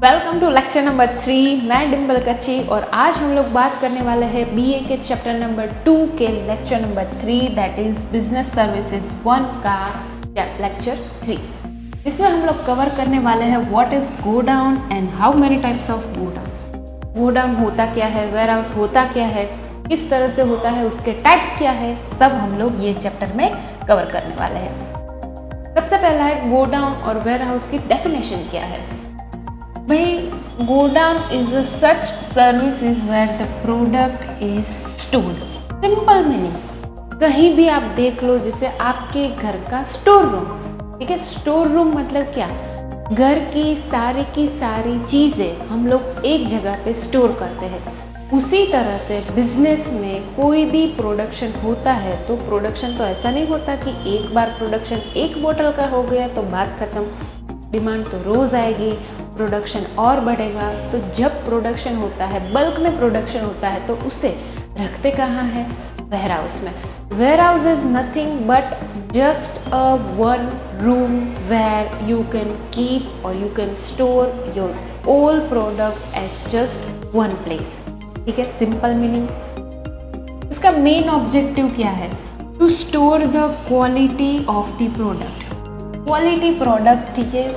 Welcome to lecture number 3। मैं डिम्पल कच्ची और आज हम लोग बात करने वाले हैं बीए के चैप्टर नंबर 2 के lecture number 3 that is business services 1 का लेक्चर 3। इसमें हम लोग कवर करने वाले हैं what is godown and how many types of godown. Godown होता क्या है, वेयर हाउस होता क्या है, किस तरह से होता है, उसके टाइप्स क्या है, सब हम लोग ये चैप्टर में कवर करने वाले हैं। सबसे पहला है गोडाउन और वेयर हाउस की डेफिनेशन क्या है। भाई godown is a such services where the product is stored. Simple meaning, कहीं भी आप देख लो, जैसे आपके घर का स्टोर रूम, ठीक है। स्टोर रूम मतलब क्या, घर की सारी चीज़ें हम लोग एक जगह पे स्टोर करते हैं। उसी तरह से बिजनेस में कोई भी प्रोडक्शन होता है तो प्रोडक्शन तो ऐसा नहीं होता कि एक बार प्रोडक्शन एक बोतल का हो गया तो बात खत्म। डिमांड तो रोज़ आएगी, प्रोडक्शन और बढ़ेगा। तो जब प्रोडक्शन होता है, बल्क में प्रोडक्शन होता है, तो उसे रखते कहाँ है, वेयर हाउस में। Warehouse is nothing but just a one room where you can keep or you can store your all product at just one place, ठीक है। Simple meaning. इसका मेन ऑब्जेक्टिव क्या है, to store the quality of the product. Quality product, ठीक है,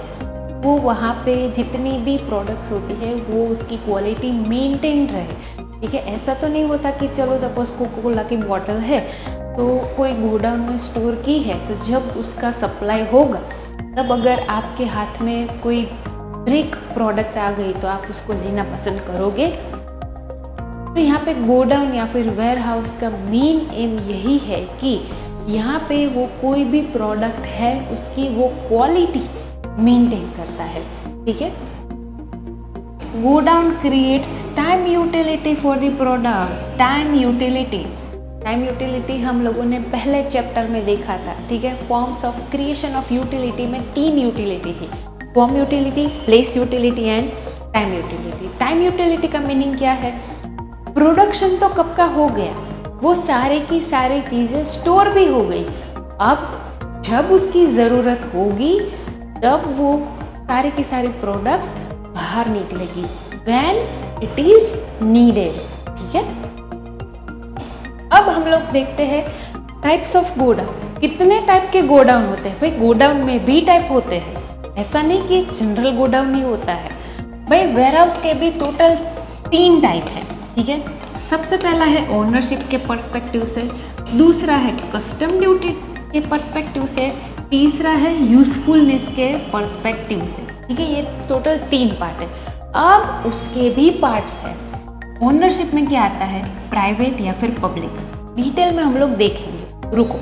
वो वहाँ पे जितनी भी प्रोडक्ट्स होती है वो उसकी क्वालिटी मेंटेन रहे, ठीक है। ऐसा तो नहीं होता कि चलो सपोज कोका कोला की बॉटल है तो कोई गोडाउन में स्टोर की है, तो जब उसका सप्लाई होगा तब अगर आपके हाथ में कोई ब्रेक प्रोडक्ट आ गई तो आप उसको लेना पसंद करोगे। तो यहाँ पे गोडाउन या फिर वेयर हाउस का मेन एम यही है कि यहाँ पे वो कोई भी प्रोडक्ट है उसकी वो क्वालिटी मेंटेन करता है, ठीक है। Godown creates time utility for the product. Time utility हम लोगों ने पहले चैप्टर में देखा था, ठीक है। Forms of creation of utility में 3 यूटिलिटी थी, form utility, place utility and time utility. Time utility का मीनिंग क्या है, प्रोडक्शन तो कब का हो गया, वो सारी की सारी चीज़ें स्टोर भी हो गई, अब जब उसकी ज़रूरत होगी तब वो सारी की सारी प्रोडक्ट्स बाहर निकलेगी, व्हेन इट इज नीडेड, ठीक है। अब हम लोग देखते हैं टाइप्स ऑफ गोडाउन। कितने टाइप के गोडाउन होते हैं भाई, गोडाउन में भी टाइप होते हैं, ऐसा नहीं कि जनरल गोडाउन नहीं होता है भाई। वेयर हाउस के भी टोटल 3 टाइप है, ठीक है। सबसे पहला है ओनरशिप के पर्सपेक्टिव से, दूसरा है कस्टम ड्यूटी के पर्सपेक्टिव से, तीसरा है यूजफुलनेस के पर्सपेक्टिव से, ठीक है। ये टोटल 3 पार्ट है। अब उसके भी पार्ट्स हैं। ओनरशिप में क्या आता है, प्राइवेट या फिर पब्लिक, डिटेल में हम लोग देखेंगे, रुको।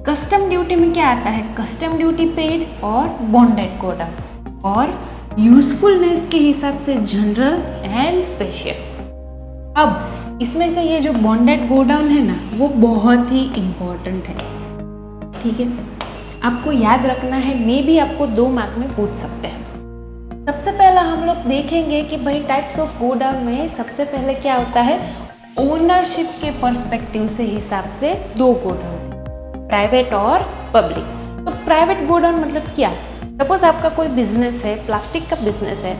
कस्टम ड्यूटी में क्या आता है, कस्टम ड्यूटी पेड और बॉन्डेड गोडाउन, और यूजफुलनेस के हिसाब से जनरल एंड स्पेशल। अब इसमें से ये जो बॉन्डेड गोडाउन है ना, वो बहुत ही इम्पोर्टेंट है, ठीक है। आपको याद रखना है, मे भी आपको 2 मार्क में पूछ सकते हैं। सबसे पहला हम लोग देखेंगे कि भाई टाइप्स ऑफ गोडाउन में सबसे पहले क्या होता है, ओनरशिप के पर्सपेक्टिव से हिसाब से 2 गोडाउन, प्राइवेट और पब्लिक। तो प्राइवेट गोडाउन मतलब क्या, सपोज आपका कोई बिजनेस है, प्लास्टिक का बिजनेस है,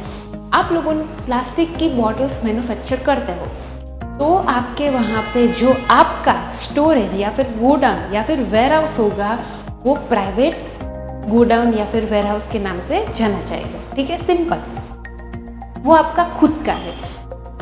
आप लोगों ने प्लास्टिक की बॉटल्स मैन्युफैक्चर करते हो, तो आपके वहाँ पे जो आपका स्टोरेज या फिर गोडाउन या फिर वेयर हाउस होगा वो प्राइवेट गोडाउन या फिर वेयर हाउस के नाम से जाना जाएगा, ठीक है। सिंपल, वो आपका खुद का है।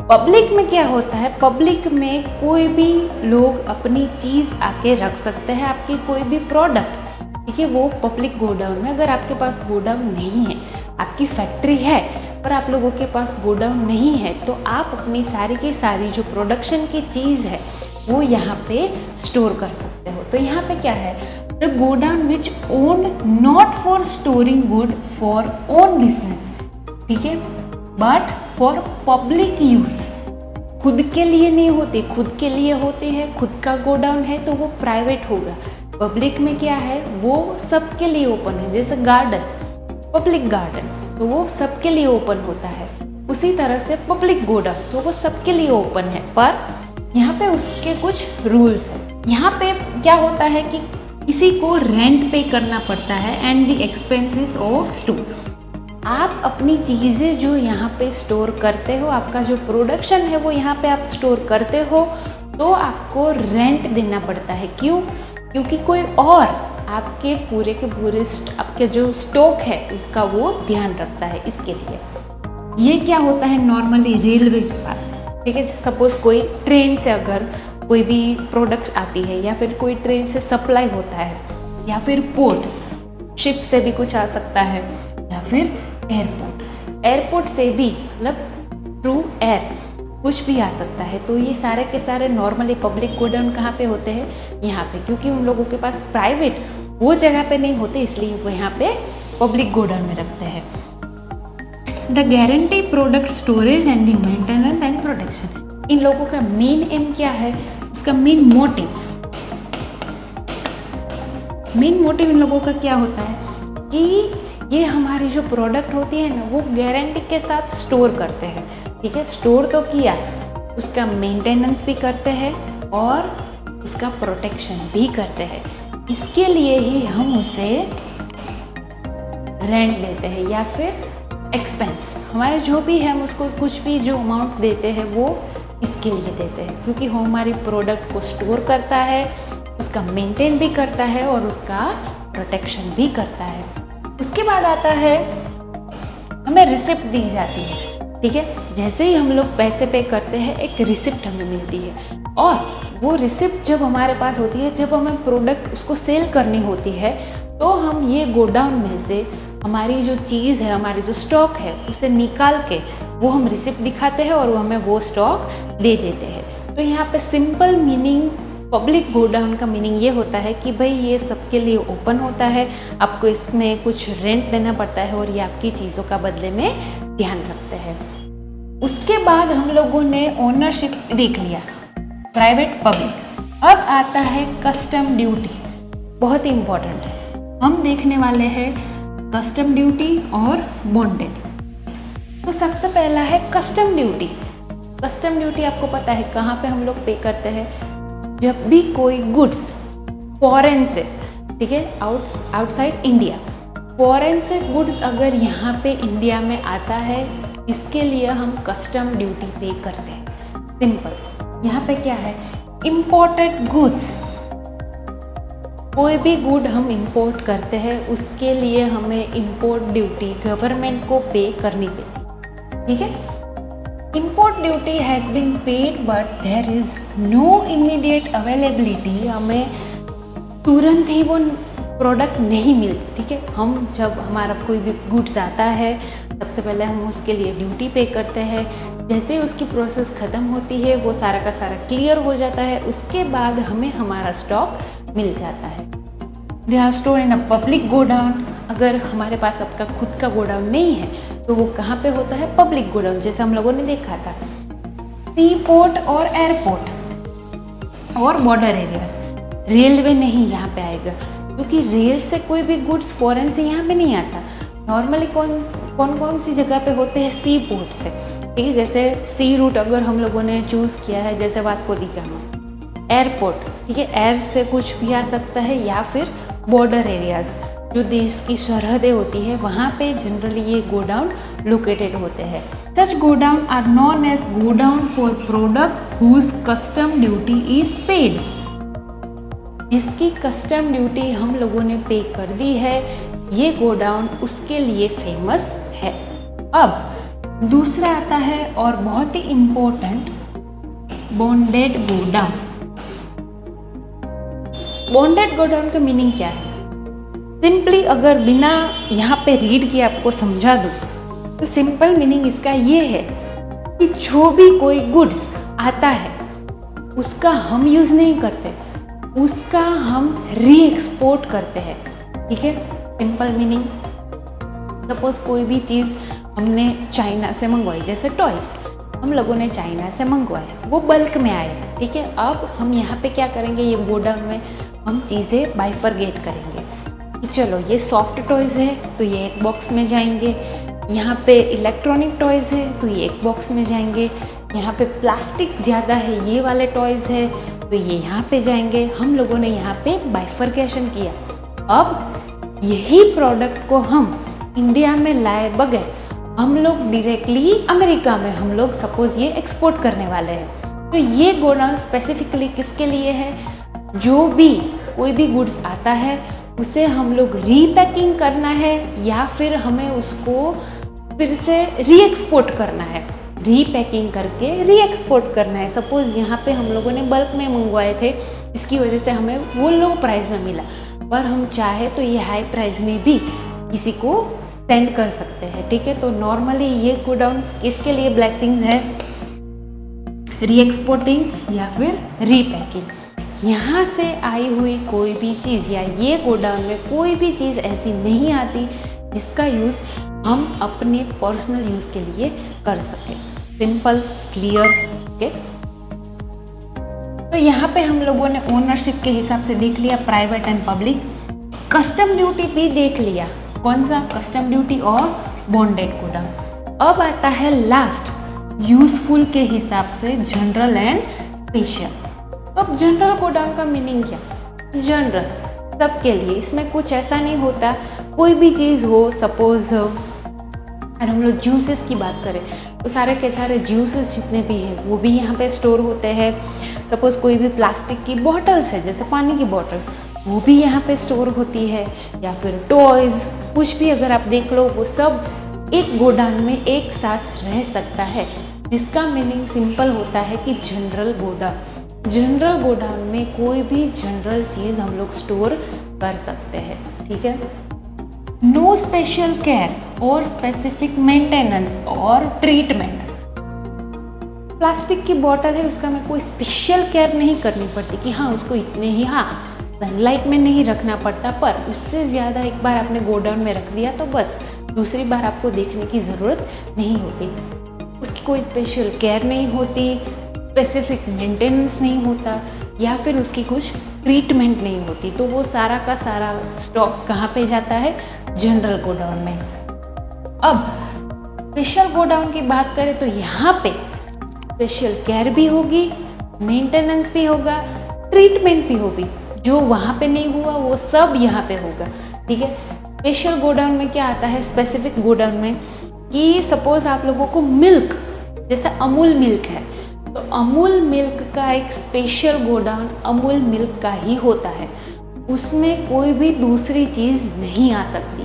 पब्लिक में क्या होता है, पब्लिक में कोई भी लोग अपनी चीज़ आके रख सकते हैं, आपकी कोई भी प्रोडक्ट, ठीक है, वो पब्लिक गोडाउन में। अगर आपके पास गोडाउन नहीं है, आपकी फैक्ट्री है पर आप लोगों के पास गोडाउन नहीं है, तो आप अपनी सारी की सारी जो प्रोडक्शन की चीज़ है वो यहाँ पे स्टोर कर सकते हो। तो यहाँ पे क्या है, the godown which own not for storing good for own business, ठीक है, बट फॉर पब्लिक यूज। खुद के लिए नहीं होती, खुद के लिए होती है, खुद का गोडाउन है तो वो प्राइवेट होगा। पब्लिक में क्या है, वो सबके लिए ओपन है, जैसे गार्डन, पब्लिक गार्डन, तो वो सबके लिए ओपन होता है। उसी तरह से पब्लिक गोडाउन, तो वो सबके लिए ओपन है, पर यहाँ पे उसके कुछ रूल्स हैं। यहाँ पे क्या होता है कि किसी को रेंट पे करना पड़ता है and the expenses of store. आप अपनी चीज़ें जो यहाँ पे स्टोर करते हो, आपका जो प्रोडक्शन है वो यहाँ पे आप स्टोर करते हो, तो आपको रेंट देना पड़ता है। क्यों? क्योंकि कोई और आपके पूरे के पूरे आपके जो स्टॉक है उसका वो ध्यान रखता है। इसके लिए ये क्या होता है नॉर्मली रेलवे के पास, ठीक है। सपोज कोई ट्रेन से अगर कोई भी प्रोडक्ट आती है, या फिर कोई ट्रेन से सप्लाई होता है, या फिर पोर्ट शिप से भी कुछ आ सकता है, या फिर एयरपोर्ट से भी मतलब थ्रू एयर कुछ भी आ सकता है। तो ये सारे के सारे नॉर्मली पब्लिक गोडाउन कहाँ पे होते हैं? यहाँ पे, क्योंकि उन लोगों के पास प्राइवेट वो जगह पे नहीं होते, इसलिए वो यहाँ पे पब्लिक गोडाउन में रखते हैं। The guarantee product storage and the maintenance and protection, इन लोगों का मेन एम क्या है? इसका मेन मोटिव इन लोगों का क्या होता है कि ये हमारी जो प्रोडक्ट होती है ना, वो गारंटी के साथ स्टोर करते हैं, ठीक है। स्टोर तो किया, उसका मेंटेनेंस भी करते हैं और उसका प्रोटेक्शन भी करते हैं। इसके लिए ही हम उसे रेंट देते हैं या फिर एक्सपेंस, हमारे जो भी है हम उसको कुछ भी जो अमाउंट देते हैं वो इसके लिए देते हैं, क्योंकि वो हमारी प्रोडक्ट को स्टोर करता है, उसका मेंटेन भी करता है और उसका प्रोटेक्शन भी करता है। उसके बाद आता है हमें रिसिप्ट दी जाती है, ठीक है। जैसे ही हम लोग पैसे पे करते हैं एक रिसिप्ट हमें मिलती है, और वो रिसिप्ट जब हमारे पास होती है, जब हमें प्रोडक्ट उसको सेल करनी होती है, तो हम ये गोडाउन में से हमारी जो चीज़ है, हमारी जो स्टॉक है, उसे निकाल के वो हम रिसिप्ट दिखाते हैं और वो हमें वो स्टॉक दे देते हैं। तो यहाँ पे सिंपल मीनिंग पब्लिक गोडाउन का मीनिंग ये होता है कि भाई ये सबके लिए ओपन होता है, आपको इसमें कुछ रेंट देना पड़ता है और ये आपकी चीज़ों का बदले में ध्यान रखते हैं। उसके बाद हम लोगों ने ओनरशिप देख लिया, प्राइवेट पब्लिक। अब आता है कस्टम ड्यूटी, बहुत ही इम्पोर्टेंट है। हम देखने वाले हैं कस्टम ड्यूटी और बॉन्डेड। तो सबसे पहला है कस्टम ड्यूटी। कस्टम ड्यूटी आपको पता है कहाँ पे हम लोग पे करते हैं? जब भी कोई गुड्स फॉरेन से, ठीक है, आउटसाइड इंडिया, फॉरेन से गुड्स अगर यहाँ पे इंडिया में आता है, इसके लिए हम कस्टम ड्यूटी पे करते हैं। सिंपल, यहाँ पे क्या है? इम्पोर्टेड गुड्स, कोई भी गुड हम इंपोर्ट करते हैं उसके लिए हमें इंपोर्ट ड्यूटी गवर्नमेंट को पे करनी पड़ती, ठीक है। Import duty has been paid but there is no immediate availability, हमें तुरंत ही वो प्रोडक्ट नहीं मिलती, ठीक है। हम जब हमारा कोई भी गुड्स आता है, सबसे पहले हम उसके लिए ड्यूटी पे करते हैं। जैसे ही उसकी प्रोसेस ख़त्म होती है, वो सारा का सारा क्लियर हो जाता है, उसके बाद हमें हमारा स्टॉक मिल जाता है। They are store in a public godown. अगर हमारे पास आपका खुद का गोडाउन नहीं है तो वो कहाँ पे होता है? पब्लिक गोडाउन, जैसे हम लोगों ने देखा था। सी पोर्ट और एयरपोर्ट और बॉर्डर एरियाज, रेलवे नहीं यहाँ पे आएगा, क्योंकि रेल से कोई भी गुड्स फॉरेन से यहाँ पे नहीं आता। नॉर्मली कौन सी जगह पे होते हैं? सी पोर्ट से, ठीक है। जैसे सी रूट अगर हम लोगों ने चूज़ किया है, जैसे वास्को दी गामा। एयरपोर्ट, ठीक है, एयर से कुछ भी आ सकता है, या फिर बॉर्डर एरियाज़, जो देश की सरहदें होती है, वहाँ पे जनरली ये गोडाउन लोकेटेड होते हैं। Such godown are known as godown for product whose custom duty is paid. जिसकी कस्टम ड्यूटी हम लोगों ने पे कर दी है, ये गोडाउन उसके लिए फेमस है। अब दूसरा आता है और बहुत ही important, bonded godown. Bonded godown का मीनिंग क्या है? सिंपली अगर बिना यहाँ पे रीड किए आपको समझा दूँ तो सिंपल मीनिंग इसका ये है कि जो भी कोई गुड्स आता है उसका हम यूज़ नहीं करते, उसका हम री एक्सपोर्ट करते हैं, ठीक है। सिंपल मीनिंग, सपोज कोई भी चीज़ हमने चाइना से मंगवाई, जैसे टॉयज़ हम लोगों ने चाइना से मंगवाए, वो बल्क में आए, ठीक है। अब हम यहाँ पे क्या करेंगे? ये गोडाउन में हम चीज़ें बाइफरगेट करेंगे कि चलो ये सॉफ्ट टॉयज़ है तो ये एक बॉक्स में जाएंगे, यहाँ पे इलेक्ट्रॉनिक टॉयज़ है तो ये एक बॉक्स में जाएंगे, यहाँ पे प्लास्टिक ज़्यादा है ये वाले टॉयज़ है तो ये यहाँ पे जाएंगे। हम लोगों ने यहाँ पे बाइफरकेशन किया। अब यही प्रोडक्ट को हम इंडिया में लाए बगैर हम लोग डायरेक्टली अमेरिका में हम लोग सपोज ये एक्सपोर्ट करने वाले हैं। तो ये गोडाउन स्पेसिफिकली किसके लिए है? जो भी कोई भी गुड्स आता है उसे हम लोग रीपैकिंग करना है या फिर हमें उसको फिर से री एक्सपोर्ट करना है, रीपैकिंग करके री एक्सपोर्ट करना है। सपोज यहाँ पे हम लोगों ने बल्क में मंगवाए थे, इसकी वजह से हमें वो लो प्राइस में मिला, पर हम चाहे तो ये हाई प्राइस में भी किसी को सेंड कर सकते हैं। ठीक है, तो नॉर्मली ये गोडाउन किसके लिए ब्लेसिंग्स है? री एक्सपोर्टिंग या फिर रीपैकिंग। यहाँ से आई हुई कोई भी चीज़ या ये गोडाउन में कोई भी चीज़ ऐसी नहीं आती जिसका यूज़ हम अपने पर्सनल यूज़ के लिए कर सकें। Simple, clear. ओके, तो यहाँ पे हम लोगों ने ओनरशिप के हिसाब से देख लिया, private and public. Custom duty भी देख लिया, कौन सा? कस्टम ड्यूटी और बॉन्डेड गोडाउन। अब आता है लास्ट, यूजफुल के हिसाब से जनरल एंड स्पेशल। अब जनरल गोडाउन का मीनिंग क्या? जनरल, सबके लिए। इसमें कुछ ऐसा नहीं होता, कोई भी चीज़ हो, सपोज अगर हम लोग जूसेस की बात करें तो सारे के सारे जूसेस जितने भी हैं वो भी यहाँ पे स्टोर होते हैं। सपोज कोई भी प्लास्टिक की बॉटल्स है, जैसे पानी की बॉटल, वो भी यहाँ पे स्टोर होती है, या फिर टॉयज़, कुछ भी अगर आप देख लो वो सब एक गोडाउन में एक साथ रह सकता है, जिसका मीनिंग सिंपल होता है कि जनरल गोडाउन। जनरल गोडाउन में कोई भी जनरल चीज़ हम लोग स्टोर कर सकते हैं। ठीक है, नो स्पेशल केयर और स्पेसिफिक मेंटेनेंस और ट्रीटमेंट। प्लास्टिक की बॉटल है, उसका मैं कोई स्पेशल केयर नहीं करनी पड़ती कि हाँ उसको इतने ही, हाँ सनलाइट में नहीं रखना पड़ता, पर उससे ज़्यादा एक बार आपने गोडाउन में रख दिया तो बस दूसरी बार आपको देखने की ज़रूरत नहीं होती। उसकी कोई स्पेशल केयर नहीं होती, स्पेसिफिक मेंटेनेंस नहीं होता, या फिर उसकी कुछ ट्रीटमेंट नहीं होती। तो वो सारा का सारा स्टॉक कहाँ पे जाता है? जनरल गोडाउन में। अब स्पेशल गोडाउन की बात करें तो यहाँ पे स्पेशल केयर भी होगी, मेंटेनेंस भी होगा, ट्रीटमेंट भी होगी। जो वहाँ पे नहीं हुआ वो सब यहाँ पे होगा। ठीक है, स्पेशल गोडाउन में क्या आता है? स्पेसिफिक गोडाउन में कि सपोज आप लोगों को मिल्क, जैसे अमूल मिल्क है, तो अमूल मिल्क का एक स्पेशल गोडाउन अमूल मिल्क का ही होता है। उसमें कोई भी दूसरी चीज़ नहीं आ सकती,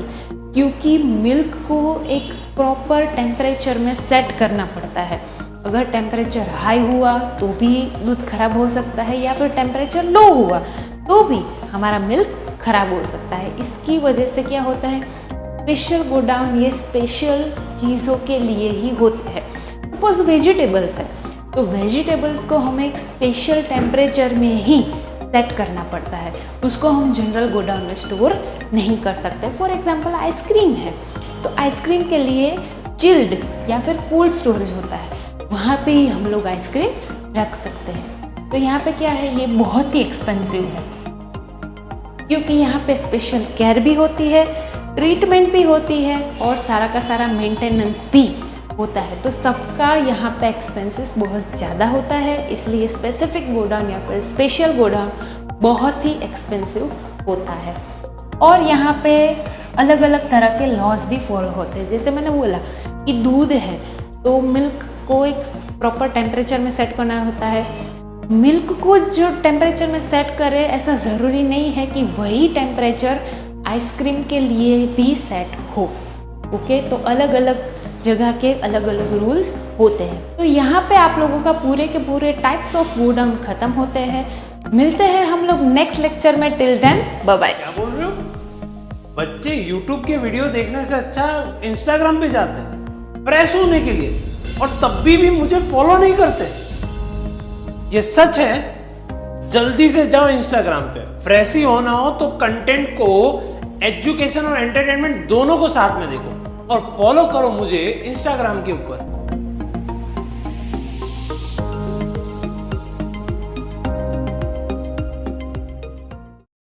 क्योंकि मिल्क को एक प्रॉपर टेम्परेचर में सेट करना पड़ता है। अगर टेम्परेचर हाई हुआ तो भी दूध खराब हो सकता है, या फिर टेम्परेचर लो हुआ तो भी हमारा मिल्क खराब हो सकता है। इसकी वजह से क्या होता है? स्पेशल गोडाउन ये स्पेशल चीज़ों के लिए ही होते हैं। सपोज वेजिटेबल्स है, तो वेजिटेबल्स को हमें एक स्पेशल टेम्परेचर में ही सेट करना पड़ता है, उसको हम जनरल गोडाउन में स्टोर नहीं कर सकते। फॉर एग्जांपल आइसक्रीम है, तो आइसक्रीम के लिए चिल्ड या फिर कोल्ड स्टोरेज होता है, वहाँ पे ही हम लोग आइसक्रीम रख सकते हैं। तो यहाँ पे क्या है? ये बहुत ही एक्सपेंसिव है, क्योंकि यहाँ पे स्पेशल केयर भी होती है, ट्रीटमेंट भी होती है और सारा का सारा मेंटेनेंस भी होता है। तो सबका यहाँ पे एक्सपेंसेस बहुत ज़्यादा होता है, इसलिए स्पेसिफिक गोडाउन या फिर स्पेशल गोडाउन बहुत ही एक्सपेंसिव होता है। और यहाँ पे अलग अलग तरह के लॉज भी फॉलो होते हैं। जैसे मैंने बोला कि दूध है तो मिल्क को एक प्रॉपर टेम्परेचर में सेट करना होता है। मिल्क को जो टेम्परेचर में सेट करे, ऐसा ज़रूरी नहीं है कि वही टेम्परेचर आइसक्रीम के लिए भी सेट हो। ओके, तो अलग अलग जगह के अलग अलग रूल्स होते हैं। तो यहाँ पे आप लोगों का पूरे के पूरे टाइप्स ऑफ गोडाउन खत्म होते हैं। मिलते हैं हम लोग नेक्स्ट लेक्चर में। Till then bye bye. क्या बोल रहे हो? बच्चे YouTube के वीडियो देखने से अच्छा Instagram पे जाते हैं फ्रेश होने के लिए, और तब भी मुझे फॉलो नहीं करते। ये सच है। जल्दी से जाओ Instagram पे। फ्रेश ही होना हो तो कंटेंट को, एजुकेशन और एंटरटेनमेंट दोनों को साथ में देखो, और फॉलो करो मुझे Instagram के ऊपर।